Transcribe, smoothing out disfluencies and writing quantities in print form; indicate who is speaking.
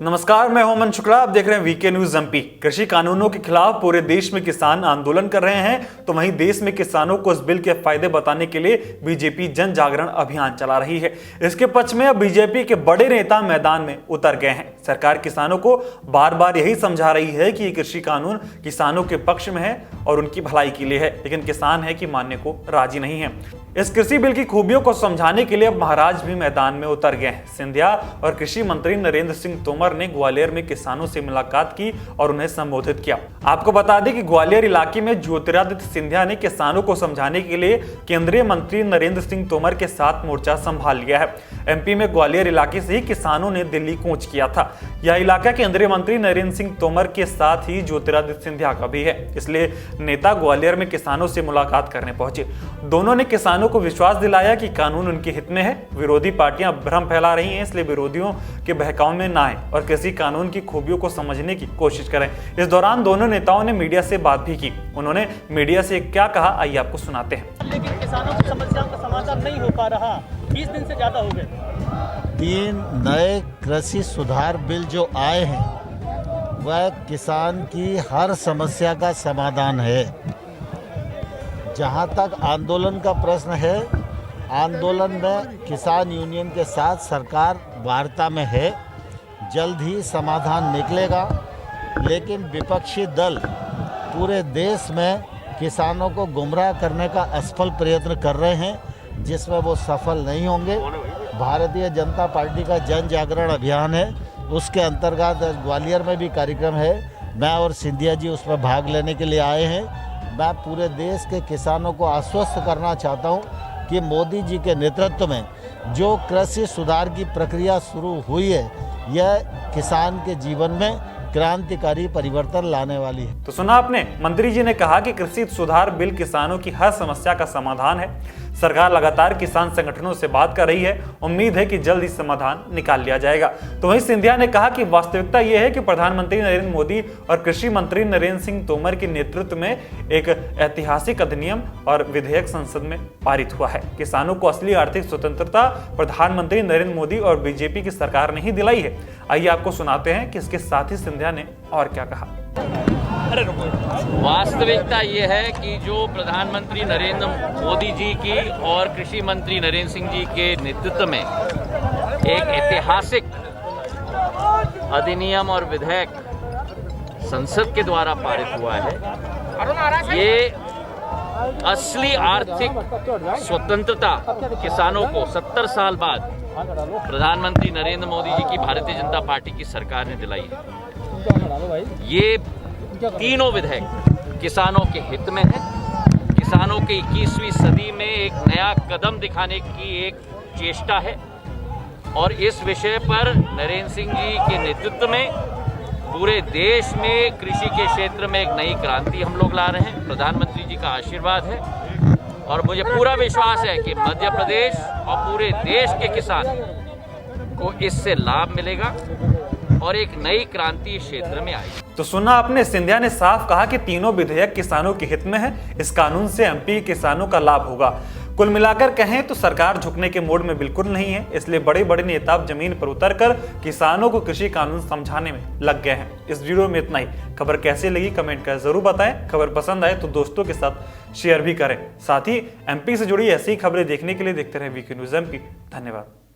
Speaker 1: नमस्कार, मैं होमन शुक्ला। आप देख रहे हैं वीके न्यूज एमपी। कृषि कानूनों के खिलाफ पूरे देश में किसान आंदोलन कर रहे हैं, तो वहीं देश में किसानों को इस बिल के फायदे बताने के लिए बीजेपी जन जागरण अभियान चला रही है। इसके पक्ष में अब बीजेपी के बड़े नेता मैदान में उतर गए हैं। सरकार किसानों को बार बार यही समझा रही है कि ये कृषि कानून किसानों के पक्ष में है और उनकी भलाई के लिए है, लेकिन किसान है कि मानने को राजी नहीं है। इस कृषि बिल की खूबियों को समझाने के लिए अब महाराज भी मैदान में उतर गए हैं। सिंधिया और कृषि मंत्री नरेंद्र सिंह तोमर ने ग्वालियर में किसानों से मुलाकात की और उन्हें संबोधित किया। आपको बता दें कि ग्वालियर इलाके में ज्योतिरादित्य सिंधिया ने किसानों को समझाने के लिए केंद्रीय मंत्री नरेंद्र सिंह तोमर के साथ मोर्चा संभाल लिया है। एमपी में ग्वालियर इलाके से ही किसानों ने दिल्ली कूच किया था। यह इलाका केंद्रीय मंत्री नरेंद्र सिंह तोमर के साथ ही ज्योतिरादित्य सिंधिया का भी है, इसलिए नेता ग्वालियर में किसानों से मुलाकात करने पहुंचे। दोनों ने किसानों को विश्वास दिलाया कि कानून उनके हित में है। विरोधी पार्टियां भ्रम फैला रही हैं, इसलिए विरोधियों के बहकाव में ना आए और किसी कानून की खूबियों को समझने की कोशिश करें। इस दौरान दोनों नेताओं ने मीडिया से बात भी की। उन्होंने मीडिया से क्या कहा, आइए आपको सुनाते हैं।
Speaker 2: लेकिन किसानों की समस्याओं का समाधान नहीं हो पा रहा, 20 दिन से ज्यादा हो गए।
Speaker 3: 3 नए कृषि सुधार बिल जो आए हैं वह किसान की हर समस्या का समाधान है। जहाँ तक आंदोलन का प्रश्न है, आंदोलन में किसान यूनियन के साथ सरकार वार्ता में है, जल्द ही समाधान निकलेगा। लेकिन विपक्षी दल पूरे देश में किसानों को गुमराह करने का असफल प्रयत्न कर रहे हैं, जिसमें वो सफल नहीं होंगे। भारतीय जनता पार्टी का जन जागरण अभियान है, उसके अंतर्गत ग्वालियर में भी कार्यक्रम है। मैं और सिंधिया जी उसमें भाग लेने के लिए आए हैं। मैं पूरे देश के किसानों को आश्वस्त करना चाहता हूं कि मोदी जी के नेतृत्व में जो कृषि सुधार की प्रक्रिया शुरू हुई है, यह किसान के जीवन में क्रांतिकारी परिवर्तन लाने वाली है।
Speaker 1: तो सुना आपने, मंत्री जी ने कहा कि कृषि सुधार बिल किसानों की हर समस्या का समाधान है। सरकार लगातार किसान संगठनों से बात कर रही है। उम्मीद है कि जल्द ही समाधान निकाल लिया जाएगा। तो वहीं सिंधिया ने कहा कि वास्तविकता यह है कि प्रधानमंत्री नरेंद्र मोदी और कृषि मंत्री नरेंद्र सिंह तोमर के नेतृत्व में एक ऐतिहासिक अधिनियम और विधेयक संसद में पारित हुआ है। किसानों को असली आर्थिक स्वतंत्रता प्रधानमंत्री नरेंद्र मोदी और बीजेपी की सरकार ने ही दिलाई है। आइए आपको सुनाते हैं कि इसके साथ ही सिंधिया ने और क्या कहा।
Speaker 4: वास्तविकता ये है कि जो प्रधानमंत्री नरेंद्र मोदी जी की और कृषि मंत्री नरेंद्र सिंह जी के नेतृत्व में एक ऐतिहासिक अधिनियम और विधेयक संसद के द्वारा पारित हुआ है, ये असली आर्थिक स्वतंत्रता किसानों को 70 साल बाद प्रधानमंत्री नरेंद्र मोदी जी की भारतीय जनता पार्टी की सरकार ने दिलाई है। ये तीनों विधेयक किसानों के हित में है। किसानों के 21वीं सदी में एक नया कदम दिखाने की एक चेष्टा है और इस विषय पर नरेंद्र सिंह जी के नेतृत्व में पूरे देश में कृषि के क्षेत्र में एक नई क्रांति हम लोग ला रहे हैं। प्रधानमंत्री जी का आशीर्वाद है और मुझे पूरा विश्वास है कि मध्य प्रदेश और पूरे देश के किसान को इससे लाभ मिलेगा और एक नई क्रांति क्षेत्र में आई।
Speaker 1: तो सुना आपने, सिंधिया ने साफ कहा कि तीनों विधेयक किसानों के हित में है। इस कानून से एमपी किसानों का लाभ होगा। कुल मिलाकर कहें तो सरकार झुकने के मोड में बिल्कुल नहीं है, इसलिए बड़े बड़े नेता जमीन पर उतरकर किसानों को कृषि कानून समझाने में लग गए हैं। इस वीडियो में इतना ही। खबर कैसी लगी कमेंट कर जरूर बताएं। खबर पसंद आए तो दोस्तों के साथ शेयर भी करें। साथ ही एमपी से जुड़ी ऐसी खबरें देखने के लिए देखते रहे वीके न्यूज एमपी। धन्यवाद।